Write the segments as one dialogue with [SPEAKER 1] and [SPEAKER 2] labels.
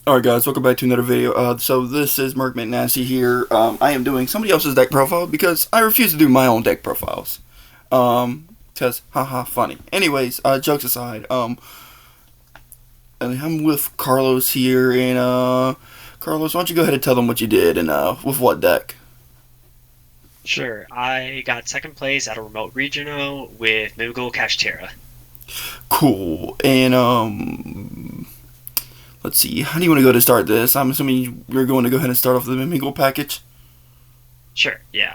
[SPEAKER 1] Alright guys, welcome back to another video. So this is Merc McNasty here. I am doing somebody else's deck profile because I refuse to do my own deck profiles. Cause haha funny. Anyways, jokes aside, I'm with Carlos here and Carlos, why don't you go ahead and tell them what you did and with what deck?
[SPEAKER 2] Sure. I got second place at a remote regional with mimighoul Kashtira.
[SPEAKER 1] Cool. And let's see, how do you want to go to start this? I'm assuming you're going to go ahead and start off with the mimighoul package.
[SPEAKER 2] Sure. Yeah.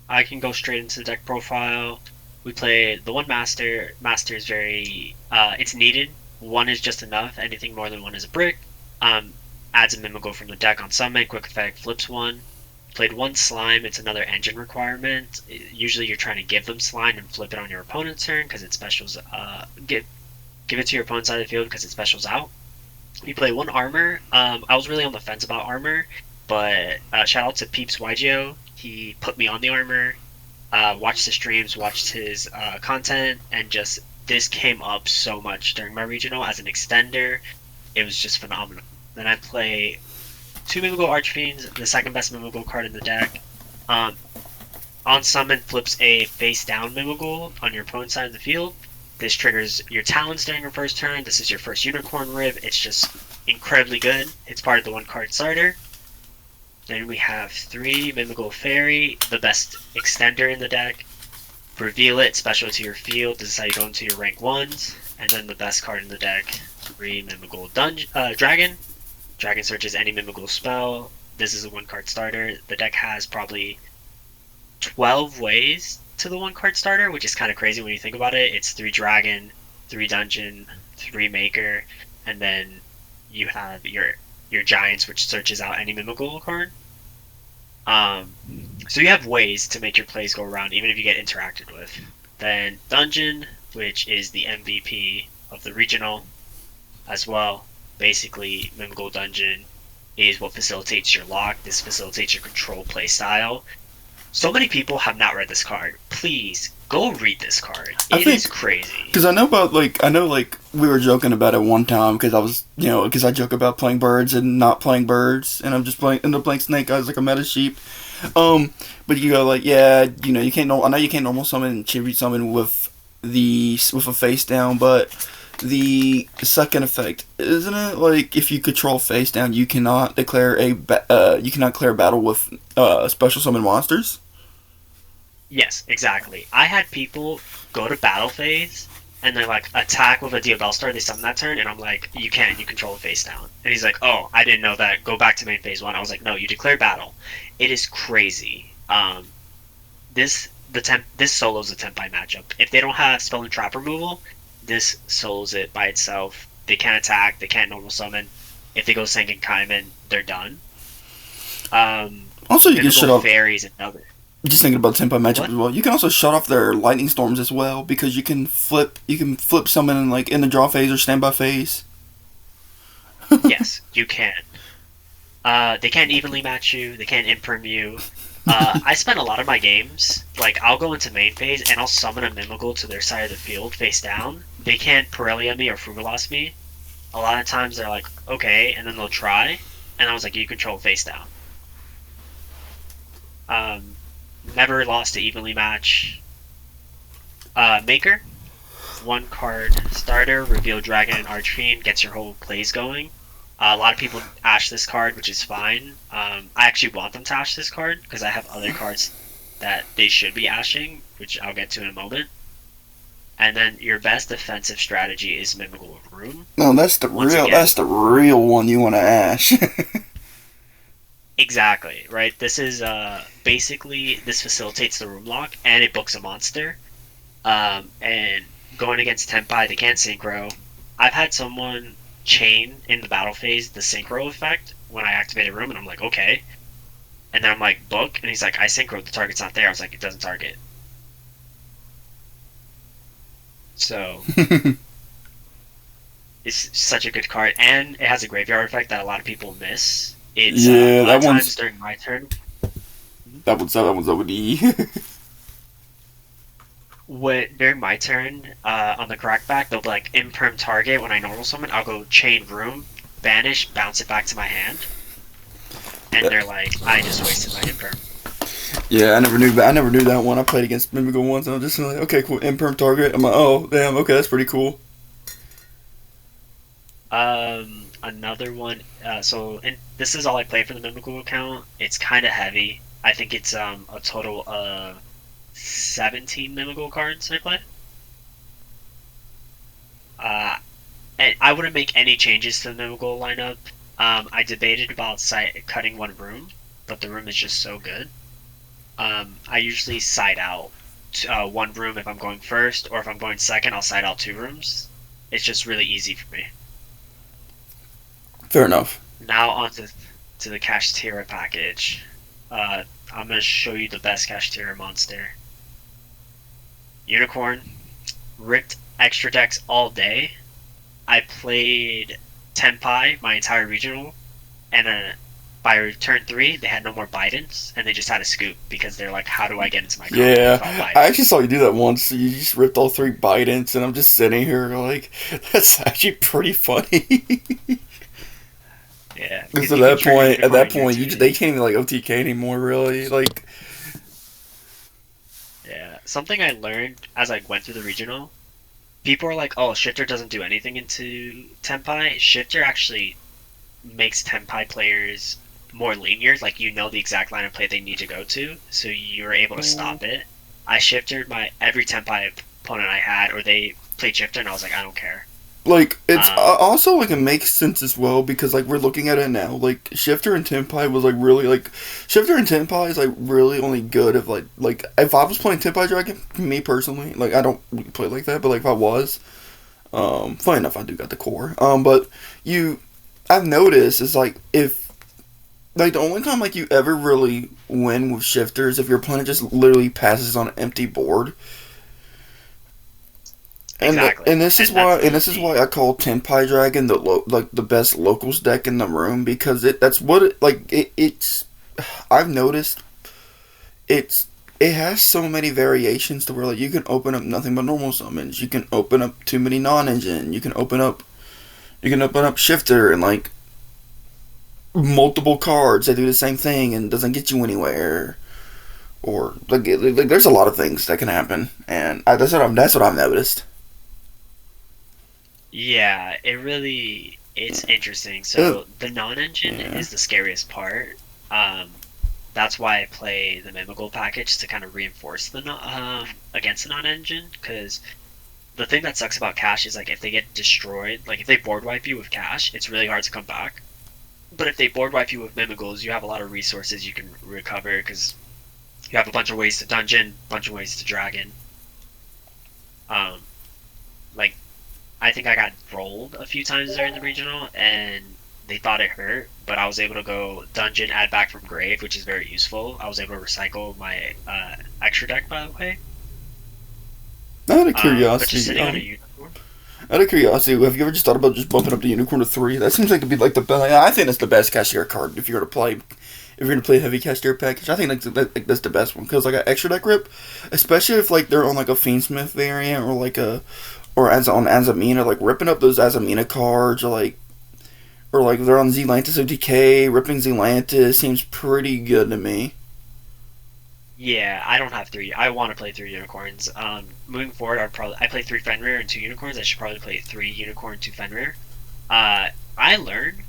[SPEAKER 2] I can go straight into the deck profile. We play the one master. Master is very it's needed. One is just enough. Anything more than one is a brick. Um, Adds a mimighoul from the deck on summon. Quick effect flips one. Played one slime. It's another engine requirement. Usually you're trying to give them slime and flip it on your opponent's turn because it specials. Give it to your opponent's side of the field because it specials out. You play one armor. I was really on the fence about armor, but shout out to Peeps YGO. He put me on the armor. Watched the streams, watched his content, and just this came up so much during my regional as an extender. It was just phenomenal. Then I play two Mimighoul Archfiends, the second best Mimighoul card in the deck. Um, on summon, flips a face down Mimighoul on your opponent's side of the field. This triggers your talents during your first turn. This is your first unicorn rib. It's just incredibly good. It's part of the one card starter. Then we have three Mimighoul Fairy, the best extender in the deck. Reveal it, special to your field. This is how you go into your rank ones. And then the best card in the deck, three Mimighoul Dragon. Dragon searches any Mimighoul spell. This is a one card starter. The deck has probably 12 ways to the one card starter, which is kind of crazy when you think about it. It's three Dragon, three Dungeon, three Maker, and then you have your Giants, which searches out any Mimighoul card. Um, so you have ways to make your plays go around, even if you get interacted with. Then Dungeon, which is the MVP of the regional as well. Basically, Mimighoul Dungeon is what facilitates your lock. This facilitates your control play style. So many people have not read this card. Please go read this card.
[SPEAKER 1] I
[SPEAKER 2] It
[SPEAKER 1] think
[SPEAKER 2] is crazy.
[SPEAKER 1] because I know like we were joking about it one time because I was because I joke about playing birds and not playing birds and I'm just playing end up playing snake eyes like a meta sheep. But you go like yeah you can't I know you can't normal summon and tribute summon with a face down, but the second effect isn't it like if you control face down you cannot declare you cannot declare battle with special summon monsters.
[SPEAKER 2] Yes, exactly. I had people go to battle phase and they're like attack with a Diabell Star. They summon that turn, and I'm like, you can, you control face down. And he's like, oh, I didn't know that. Go back to main phase one. I was like, no, you declare battle. It is crazy. This solos a temp by matchup. If they don't have spell and trap removal, this solos it by itself. They can't attack. They can't normal summon. If they go Sengen Kaiman, they're done.
[SPEAKER 1] Also, you can shut
[SPEAKER 2] Mimical
[SPEAKER 1] off.
[SPEAKER 2] Fairies another.
[SPEAKER 1] Just thinking about tempo matchup
[SPEAKER 2] What?
[SPEAKER 1] as well. You can also shut off their lightning storms as well because you can flip someone in like in the draw phase or standby phase.
[SPEAKER 2] Yes, you can. They can't evenly match you. They can't imperm you. I spend a lot of my games, like, I'll go into main phase and I'll summon a Mimighoul to their side of the field, face down. They can't Parelia me or Frugalas me. A lot of times they're like, okay, and then they'll try. And I was like, you control face down. Um, Never lost to evenly match. Maker, one card starter, reveal Dragon and Archfiend, gets your whole plays going. A lot of people ash this card, which is fine. I actually want them to ash this card because I have other cards that they should be ashing, which I'll get to in a moment. And then your best defensive strategy is Mimighoul Room.
[SPEAKER 1] No,
[SPEAKER 2] Once again,
[SPEAKER 1] that's the real one you want to ash.
[SPEAKER 2] exactly, right? This is basically this facilitates the room lock and it books a monster. And going against Tenpai, they can't synchro. I've had someone chain in the battle phase the synchro effect when I activate a room, and I'm like, okay. And then I'm like, book, and he's like, I synchro, the target's not there. I was like, it doesn't target. So it's such a good card, and it has a graveyard effect that a lot of people miss. It's
[SPEAKER 1] Yeah,
[SPEAKER 2] a lot
[SPEAKER 1] that
[SPEAKER 2] of times
[SPEAKER 1] one's
[SPEAKER 2] during my turn.
[SPEAKER 1] that one's OD.
[SPEAKER 2] When during my turn on the crackback, they'll be like imperm target when I normal summon. I'll go chain room. banish, bounce it back to my hand, and they're like, I just wasted my imperm.
[SPEAKER 1] Yeah, I never knew that one. I played against mimighoul once, and I was just like, okay, cool, imperm target. I'm like, oh, damn, okay, that's pretty cool.
[SPEAKER 2] Another one. And this is all I play for the mimighoul account. It's kind of heavy. I think it's a total of 17 mimighoul cards I play. Uh, and I wouldn't make any changes to the mimighoul lineup. I debated about cutting one room, but the room is just so good. I usually side out one room if I'm going first, or if I'm going second, I'll side out two rooms. It's just really easy for me.
[SPEAKER 1] Fair enough.
[SPEAKER 2] Now on to the Kashtira package. I'm going to show you the best Kashtira monster. Unicorn. Ripped extra decks all day. I played Tenpai my entire regional, and by turn 3, they had no more Bidens, and they just had a scoop because they're like, how do I get into my combo without
[SPEAKER 1] Yeah,
[SPEAKER 2] Biden?
[SPEAKER 1] I actually saw you do that once. You just ripped all 3 Bidens, and I'm just sitting here like, that's actually pretty funny.
[SPEAKER 2] Yeah,
[SPEAKER 1] Because
[SPEAKER 2] because you can turn your
[SPEAKER 1] at
[SPEAKER 2] unicorn
[SPEAKER 1] that
[SPEAKER 2] into your
[SPEAKER 1] point,
[SPEAKER 2] two.
[SPEAKER 1] they can't even like OTK anymore, really. Like,
[SPEAKER 2] Yeah, something I learned as I went through the regional, people are like, oh, Shifter doesn't do anything into Tenpai. Shifter actually makes Tenpai players more linear, like you know the exact line of play they need to go to, so you're able to stop it. I shifted my every Tenpai opponent I had, or they played Shifter, and I was like, I don't care.
[SPEAKER 1] it's
[SPEAKER 2] Um,
[SPEAKER 1] also like it makes sense as well because like we're looking at it now. Like Shifter and Tenpai was like really like Shifter and Tenpai is like really only good if like if I was playing Tenpai Dragon, me personally, like I don't really play like that, but like if I was, funny enough, I do got the core. But you, I've noticed is like if like the only time like you ever really win with shifters if your opponent just literally passes on an empty board.
[SPEAKER 2] exactly,
[SPEAKER 1] And this is
[SPEAKER 2] and that's
[SPEAKER 1] why
[SPEAKER 2] the
[SPEAKER 1] I call Tenpai Dragon like the best locals deck in the room because that's what it's I've noticed it has so many variations to where like you can open up nothing but normal summons, you can open up too many non-engine, you can open up shifter and like multiple cards that do the same thing and doesn't get you anywhere. Or like there's a lot of things that can happen, and that's what I've noticed.
[SPEAKER 2] Yeah, it's interesting.
[SPEAKER 1] Uh,
[SPEAKER 2] So the non-engine
[SPEAKER 1] yeah.
[SPEAKER 2] is the scariest part. Um, that's why I play the Mimighoul package to kind of reinforce against the non-engine. Because the thing that sucks about Cash is like if they get destroyed, like if they board wipe you with Cash, it's really hard to come back. But if they board wipe you with Mimighouls, you have a lot of resources you can recover because you have a bunch of ways to dungeon, bunch of ways to dragon. Um, like I think I got rolled a few times during the regional, and they thought it hurt, but I was able to go dungeon, add back from grave, which is very useful. I was able to recycle my extra deck, by the way.
[SPEAKER 1] Out of
[SPEAKER 2] But just
[SPEAKER 1] curiosity,
[SPEAKER 2] sitting on a unicorn.
[SPEAKER 1] out of curiosity, have you ever just thought about just bumping up the unicorn to 3? That seems like to be like the best. I think that's the best cashier card if you're gonna play. If you're gonna play a heavy cashier package, I think that's the best one because like an extra deck rip, especially if like they're on like a fiendsmith variant or like a or as on Azamina, like ripping up those Azamina cards or like they're on Zelantis OTK, ripping Zelantis seems pretty good to me.
[SPEAKER 2] Yeah, I don't have three. I want to play three unicorns. Moving forward, I play three Fenrir and two unicorns. I should probably play three unicorn, two Fenrir. I learned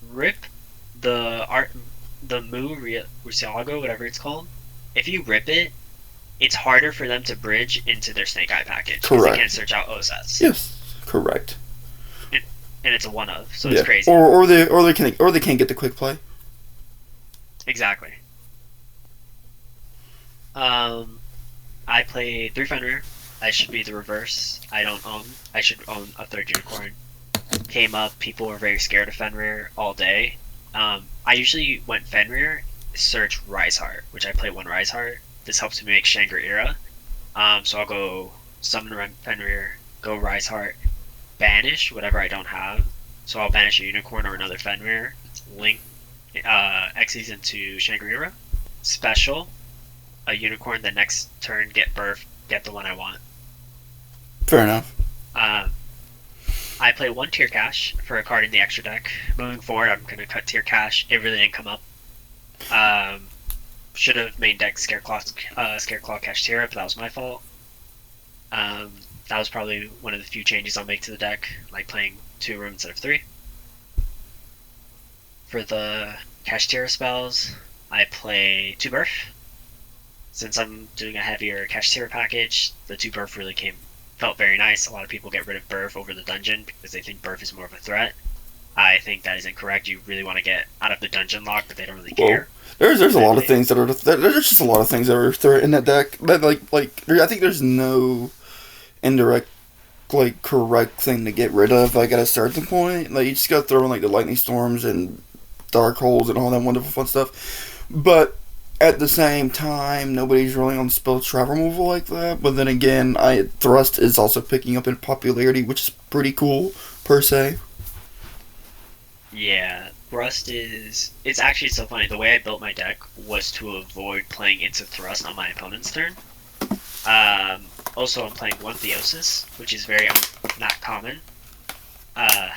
[SPEAKER 2] rip the art, the Murcielago, whatever it's called. If you rip it, it's harder for them to bridge into their Snake Eye package because they can't
[SPEAKER 1] Correct.
[SPEAKER 2] search out OSS,
[SPEAKER 1] Yes. Correct.
[SPEAKER 2] and, and it's a one of, so it's
[SPEAKER 1] Yeah.
[SPEAKER 2] crazy.
[SPEAKER 1] Or they can't get the quick play.
[SPEAKER 2] Exactly. Um, I play three Fenrir. I should be the reverse. I don't own. I should own a third unicorn. Came up, people were very scared of Fenrir all day. I usually went Fenrir, search Rise Heart, which I play one Rise Heart. This helps me make Shangri-Ira. So I'll go summon Fenrir, go Rise Heart, banish whatever I don't have. So I'll banish a unicorn or another Fenrir, link Xyz into Shangri-Ira. Special, a unicorn the next turn get birth, get the one I want.
[SPEAKER 1] Fair enough.
[SPEAKER 2] Um, I play one tier cash for a card in the extra deck. Moving forward, I'm gonna cut tier cash. It really didn't come up. Um, should have main deck Scareclaw Kashtira, but that was my fault. That was probably one of the few changes I'll make to the deck, like playing 2 room instead of 3. For the Kashtira spells, I play 2 Burf. Since I'm doing a heavier Kashtira package, the 2 Burf really felt very nice. A lot of people get rid of Burf over the dungeon because they think Burf is more of a threat. I think that is incorrect. You really want to get out of the dungeon lock, but they don't really care.
[SPEAKER 1] There's a lot of things that are there's just a lot of things that are threat in that deck. That I think there's no indirect correct thing to get rid of at a certain point. Like you just gotta throw in the lightning storms and dark holes and all that wonderful fun stuff. But at the same time, nobody's really on spell trap removal like that. But then again, thrust is also picking up in popularity, which is pretty cool per se.
[SPEAKER 2] Yeah, Thrust is. It's actually so funny. The way I built my deck was to avoid playing into Thrust on my opponent's turn. Also, I'm playing one Theosis, which is very not common. Uh,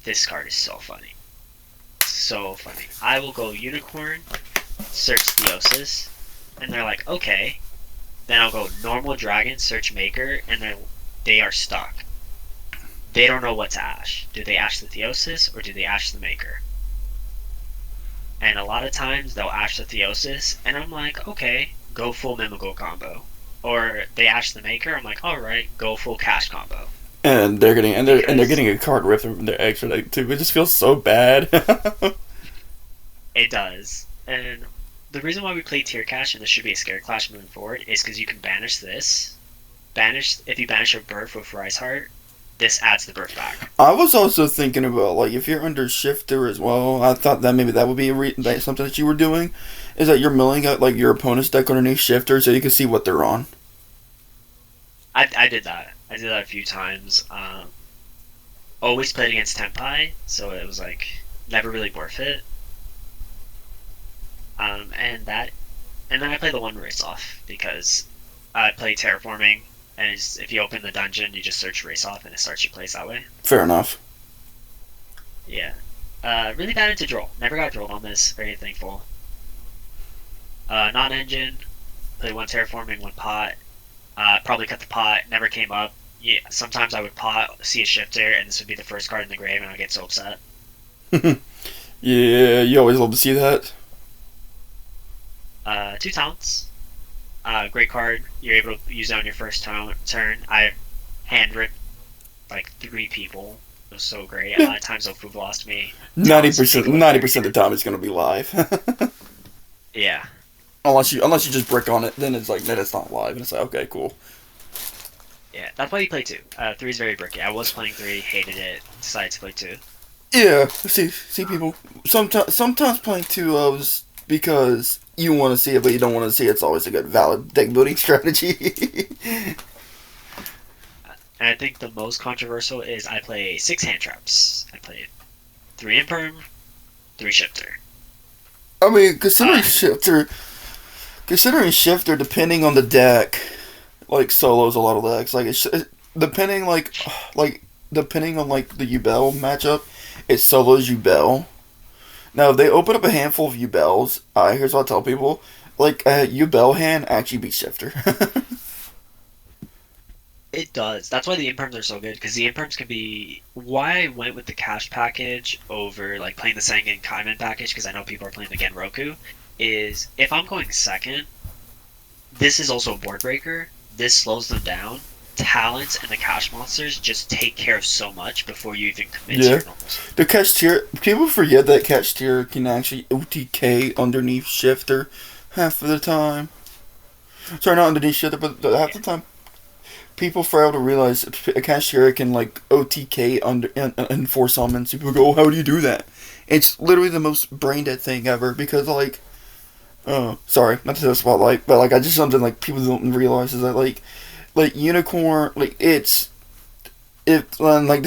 [SPEAKER 2] this card is so funny. So funny. I will go Unicorn, search Theosis, and they're like, okay. Then I'll go normal Dragon, search Maker, and they are stuck. They don't know what to ash. Do they ash the Theosis, or do they ash the Maker? And a lot of times, they'll ash the Theosis, and I'm like, okay, go full mimighoul combo. Or they ash the Maker, I'm like, alright, go full cash combo.
[SPEAKER 1] And they're getting a card ripped from their extra deck too. It just feels so bad.
[SPEAKER 2] It does. And the reason why we play tier cash, and this should be a scare clash moving forward, is because you can banish this. If you banish a Burf with Rise Heart, this adds the Burf back.
[SPEAKER 1] I was also thinking about if you're under Shifter as well. I thought that maybe that would be something that you were doing, is that you're milling out your opponent's deck underneath Shifter so you can see what they're on.
[SPEAKER 2] I did that. I did that a few times. Always played against Tempai, so it was never really worth it. And then I play the one race off because I play terraforming, and if you open the dungeon, you just search race off, and it starts your place that way.
[SPEAKER 1] Fair enough.
[SPEAKER 2] Yeah. Really bad into droll. Never got drolled on this. Very thankful. Non-engine. Play one terraforming, one pot. Probably cut the pot. Never came up. Yeah. Sometimes I would pot, see a shifter, and this would be the first card in the grave, and I'd get so upset.
[SPEAKER 1] Yeah, you always love to see that.
[SPEAKER 2] 2 talents. Great card. You're able to use it on your first turn. I hand ripped 3 people. It was so great. A lot of times Ofu lost me.
[SPEAKER 1] 90% of the time it's gonna be live.
[SPEAKER 2] Yeah.
[SPEAKER 1] Unless you just brick on it, then it's then it's not live, and it's okay, cool.
[SPEAKER 2] Yeah, that's why you play 2. 3 is very bricky. I was playing 3, hated it, decided to play 2.
[SPEAKER 1] Yeah, see people. Sometimes playing 2 was because you want to see it, but you don't want to see it. It's always a good, valid deck building strategy.
[SPEAKER 2] And I think the most controversial is I play 6 hand traps. I play 3 imperm, 3 shifter.
[SPEAKER 1] I mean, considering shifter, depending on the deck, solos a lot of decks. Depending on the Yubel matchup, it solos Yubel. Now, if they open up a handful of Yubels, here's what I tell people: a Yubel hand actually beats shifter.
[SPEAKER 2] It does. That's why the imperms are so good, because the imperms can be why I went with the cash package over playing the Sengen Kaiman package, because I know people are playing the Genroku, is if I'm going second, this is also a board breaker. This slows them down. Talents and the cash monsters just take care of so much before you even commit to your normals.
[SPEAKER 1] The Kashtira, people forget that Kashtira can actually OTK underneath shifter half of the time. Sorry, not underneath shifter, but half the time. People fail to realize a Kashtira can OTK in 4 summons. People go, oh, how do you do that? It's literally the most brain dead thing ever, because sorry, not to the spotlight, but I just something people don't realize is that Unicorn, this is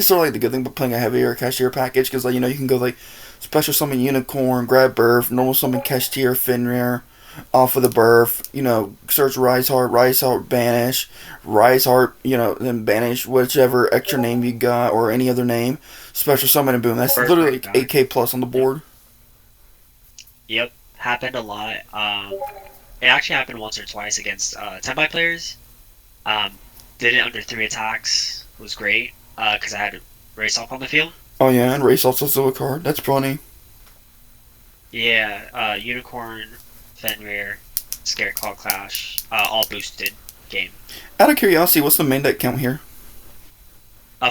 [SPEAKER 1] sort of the good thing about playing a heavier Kashtira package, because you can go special summon Unicorn, grab Burf, normal summon Kashtira, Fenrir, off of the birth. You know, search Rise Heart, banish, Rise Heart. You know, then banish whichever extra name you got or any other name. Special summon and boom. That's
[SPEAKER 2] Birth
[SPEAKER 1] literally
[SPEAKER 2] bring
[SPEAKER 1] like
[SPEAKER 2] back.
[SPEAKER 1] 8K plus on the
[SPEAKER 2] Yep.
[SPEAKER 1] board.
[SPEAKER 2] Yep. Happened a lot. It actually happened once or twice against 10 by players. Um, did it under 3 attacks. Was great. Because I had race off on the field.
[SPEAKER 1] Oh yeah, and race also a card. That's funny.
[SPEAKER 2] Yeah. Unicorn, Fenrir, Scare Claw Clash, all boosted game.
[SPEAKER 1] Out of curiosity, what's the main deck count here?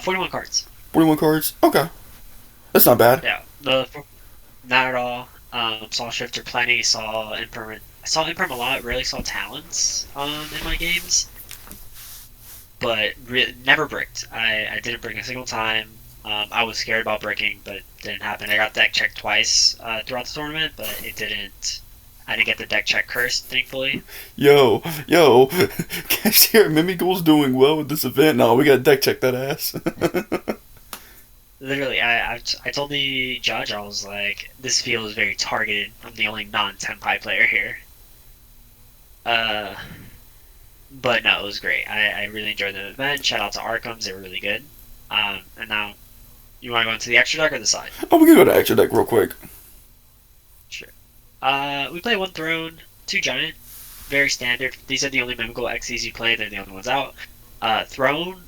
[SPEAKER 2] 41 cards.
[SPEAKER 1] 41 cards. Okay, that's not bad.
[SPEAKER 2] Yeah. Not at all. Saw Shifter plenty. Saw Imperm. I saw Imperm a lot. Rarely saw Talons in my games, but never bricked. I didn't brick a single time. I was scared about bricking, but it didn't happen. I got deck checked twice throughout the tournament, but it didn't. I didn't get the deck check cursed, thankfully.
[SPEAKER 1] Yo, Cashier Mimighoul's doing well with this event. No, we gotta deck check that ass.
[SPEAKER 2] Literally, I told the judge, I was like, this feels very targeted. I'm the only non-Tenpai player here. Uh, but no, it was great. I really enjoyed the event. Shout out to Arkhams, they were really good. And now, you want to go into the extra deck or the side?
[SPEAKER 1] Oh, we can go to extra deck real quick.
[SPEAKER 2] Sure. We play one Throne, two Giant. Very standard. These are the only Mimighoul XCs you play. They're the only ones out. Throne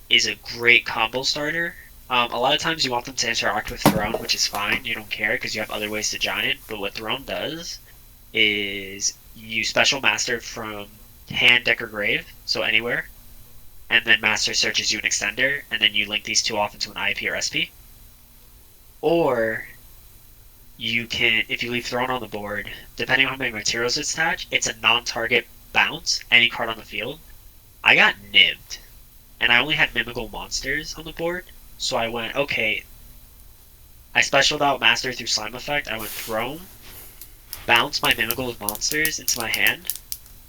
[SPEAKER 2] is a great combo starter. A lot of times you want them to interact with Throne, which is fine. You don't care because you have other ways to Giant. But what Throne does is you special master from hand, deck, or grave, so anywhere, and then master searches you an extender, and then you link these two off into an IP or SP. Or you can, if you leave Throne on the board, depending on how many materials it's attached, it's a non-target bounce any card on the field. I got nibbed, and I only had Mimighoul monsters on the board, so I went, okay, I specialed out Master through Slime Effect, I went Throne, bounce my Mimighoul monsters into my hand.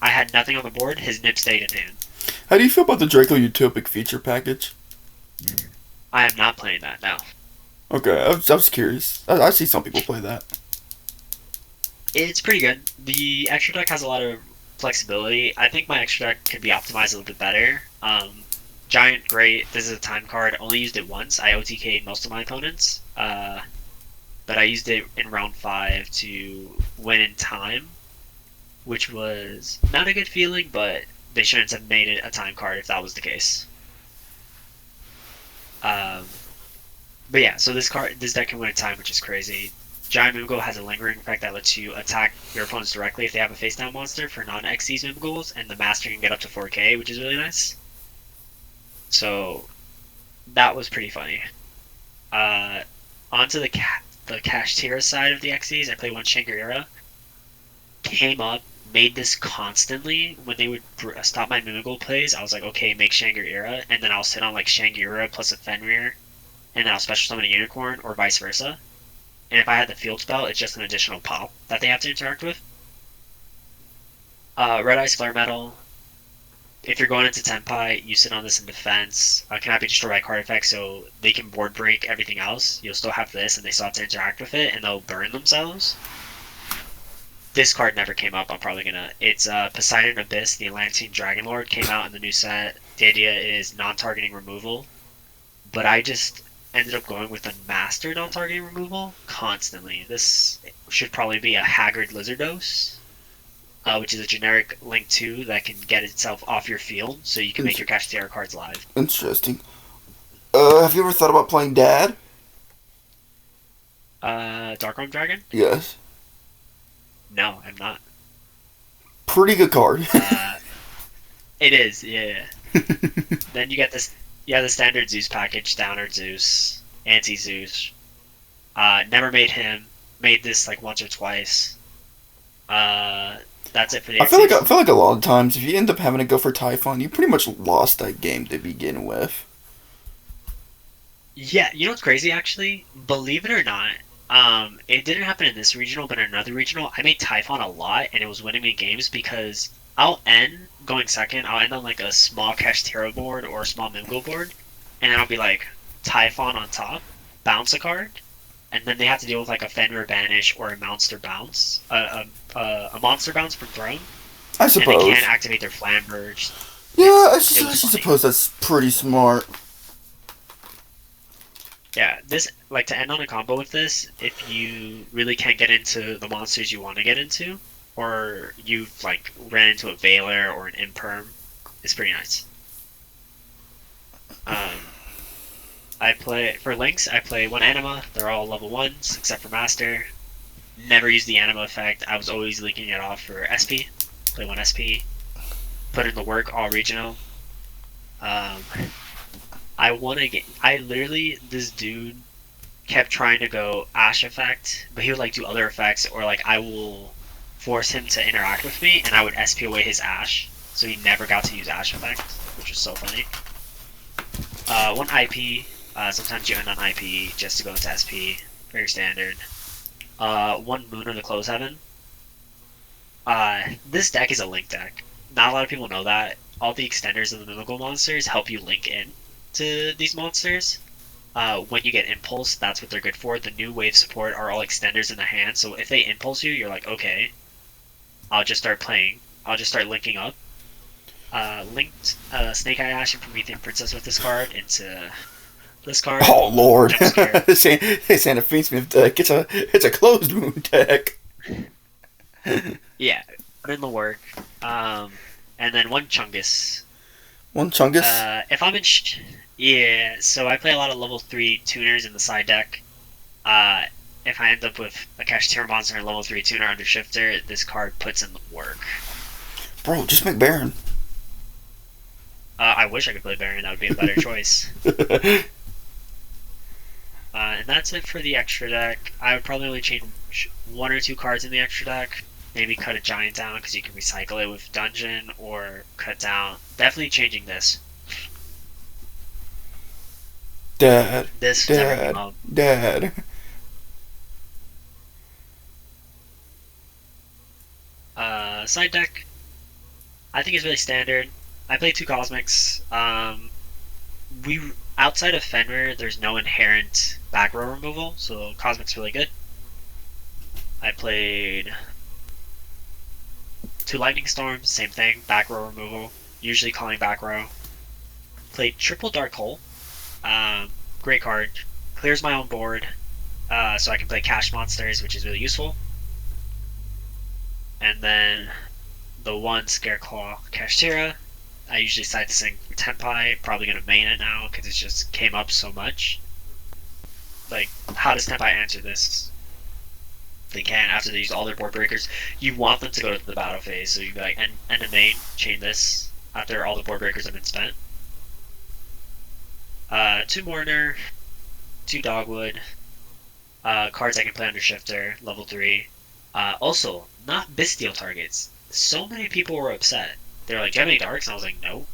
[SPEAKER 2] I had nothing on the board, his nib stayed in hand.
[SPEAKER 1] How do you feel about the Draco Utopic feature package?
[SPEAKER 2] I am not playing that now.
[SPEAKER 1] Okay, I was curious. I see some people play that.
[SPEAKER 2] It's pretty good. The extra deck has a lot of flexibility. I think my extra deck could be optimized a little bit better. Giant, great. This is a time card. Only used it once. I OTK'd most of my opponents. But I used it in round 5 to win in time, which was not a good feeling, but they shouldn't have made it a time card if that was the case. But yeah, so this deck can win in time, which is crazy. Giant Mimighoul has a lingering effect that lets you attack your opponents directly if they have a face down monster for non-Xyz Mimighouls, and the master can get up to 4K, which is really nice. So that was pretty funny. Onto the Kashtira side of the Xyz, I played one Shangri-La. Came up, made this constantly. When they would stop my Mimighoul plays, I was like, okay, make Shangri-La, and then I'll sit on like Shangri-La plus a Fenrir, and then I'll special summon a Unicorn, or vice versa. And if I had the field spell, it's just an additional pop that they have to interact with. Red Eyes Flare Metal. If you're going into Tenpai, you sit on this in defense. Cannot be destroyed by card effects, so they can board break everything else. You'll still have this, and they still have to interact with it, and they'll burn themselves. This card never came up. I'm probably gonna. It's Poseidon Abyss, the Atlantean Dragon Lord, came out in the new set. The idea is non-targeting removal, but I just ended up going with a master non-targeting removal constantly. This should probably be a Haggard Lizardos, which is a generic Link 2 that can get itself off your field, so you can make your Kashtira cards live.
[SPEAKER 1] Interesting. Have you ever thought about playing Dad?
[SPEAKER 2] Darkroom Dragon?
[SPEAKER 1] Yes.
[SPEAKER 2] No, I'm not.
[SPEAKER 1] Pretty good card.
[SPEAKER 2] It is, yeah. Then you get this. Yeah, the standard Zeus package, Downer Zeus, Anti Zeus. Never made him. Made this like once or twice. That's it for the.
[SPEAKER 1] I feel like a lot of times if you end up having to go for Typhon, you pretty much lost that game to begin with.
[SPEAKER 2] Yeah, you know what's crazy actually? Believe it or not, it didn't happen in this regional, but in another regional, I made Typhon a lot, and it was winning me games because I'll end going second. I'll end on like a small Kashtira board or a small Mimighoul board, and then I'll be like Typhon on top, bounce a card, and then they have to deal with like a Fenrir Banish or a Monster Bounce, a Monster Bounce from Throne,
[SPEAKER 1] I
[SPEAKER 2] and they can't
[SPEAKER 1] suppose.
[SPEAKER 2] activate their Flamberge.
[SPEAKER 1] Yeah,
[SPEAKER 2] It
[SPEAKER 1] I
[SPEAKER 2] was
[SPEAKER 1] should
[SPEAKER 2] funny.
[SPEAKER 1] suppose that's pretty smart.
[SPEAKER 2] Yeah, this like to end on a combo with this, if you really can't get into the monsters you want to get into, or you've like ran into a Veiler or an Imperm, it's pretty nice. Um, I play for links. I play one anima. They're all level ones except for master. Never use the anima effect. I was always linking it off for SP. Play one SP. Put in the work all regional. Um, I want to get. I literally this dude kept trying to go Ash effect, but he would like do other effects, or like I will force him to interact with me, and I would SP away his Ash, so he never got to use Ash effect, which was so funny. One IP. Sometimes you end on IP just to go into SP. Very standard. One Moon of the Close Heaven. This deck is a link deck. Not a lot of people know that. All the extenders of the mimighoul monsters help you link in to these monsters. When you get impulse, that's what they're good for. The new wave support are all extenders in the hand, so if they impulse you, you're like, okay, I'll just start playing. I'll just start linking up. Linked Snake Eye Ash and Promethean Princess with this card into this card.
[SPEAKER 1] Oh lord,
[SPEAKER 2] Jump Scare.
[SPEAKER 1] Santa Fiendsmith deck. It's a closed moon deck.
[SPEAKER 2] Yeah, put in the work. And then one Chungus.
[SPEAKER 1] One Chungus.
[SPEAKER 2] If I'm in, yeah. So I play a lot of level 3 tuners in the side deck. Uh, if I end up with a Kashtira monster and level 3 tuner under Shifter, this card puts in the work.
[SPEAKER 1] Bro, just make Baron.
[SPEAKER 2] I wish I could play Baron. That would be a better choice. And that's it for the extra deck. I would probably only change one or two cards in the extra deck. Maybe cut a giant down because you can recycle it with dungeon, or cut down. Definitely changing this.
[SPEAKER 1] Dad,
[SPEAKER 2] This was everything
[SPEAKER 1] dad,
[SPEAKER 2] up.
[SPEAKER 1] dad.
[SPEAKER 2] Side deck, I think is really standard. I play two Cosmics. We outside of Fenrir, there's no inherent back row removal, so Cosmic's really good. I played two Lightning Storms, same thing, back row removal, usually calling back row. Played triple Dark Hole, great card, clears my own board, so I can play cash monsters, which is really useful. And then the one Scareclaw Kashtira, I usually side to sing Tenpai, probably gonna main it now because it just came up so much. Like, how does Tenpai answer this? They can after they use all their board breakers. You want them to go to the battle phase, so you be like, end of main, chain this after all the board breakers have been spent. Two Mourner, two Dogwood, cards I can play under Shifter, level 3. Also, not Bestial targets. So many people were upset. They were like, do you have any darks? And I was like, no.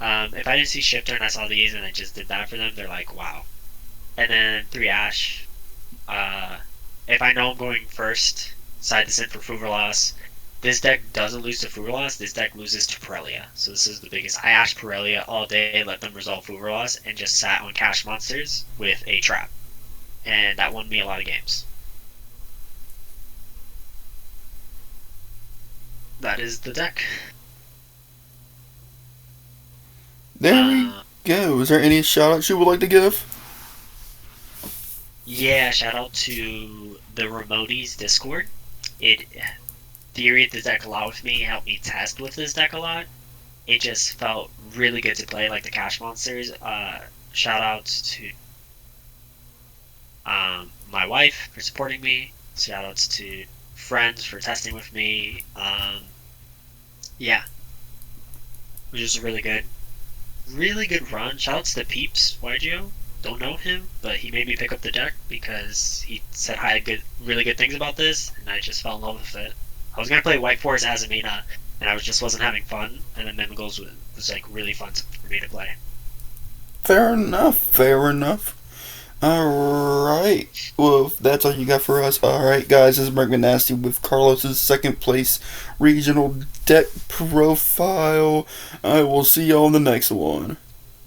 [SPEAKER 2] If I didn't see Shifter and I saw these and I just did that for them, they're like, wow. And then 3 Ash. If I know I'm going first, side this in for Fuverloss. This deck doesn't lose to Fuverloss, this deck loses to Parelia. So this is the biggest. I Ash Parelia all day, let them resolve Fuverloss, and just sat on cash monsters with a trap. And that won me a lot of games. That is the deck.
[SPEAKER 1] There we
[SPEAKER 2] Uh,
[SPEAKER 1] go. Is there any shout outs you would like to give?
[SPEAKER 2] yeah, shout out to the Remoties Discord. It theory the deck a lot with me, helped me test with this deck a lot. It just felt really good to play like the cash monsters. Shout outs to my wife for supporting me. Shout outs to friends for testing with me. Yeah, it was just really good run. Shout outs to Peeps YGO. Don't know him, but he made me pick up the deck because he said really good things about this, and I just fell in love with it. I was gonna play White Forest as Amina, and I just wasn't having fun, and then Mimighouls was like really fun for me to play.
[SPEAKER 1] Fair enough. Fair enough. Alright. Well, if that's all you got for us. Alright, guys. This is Mark Nasty with Carlos's second place regional deck profile. I will see y'all in the next one.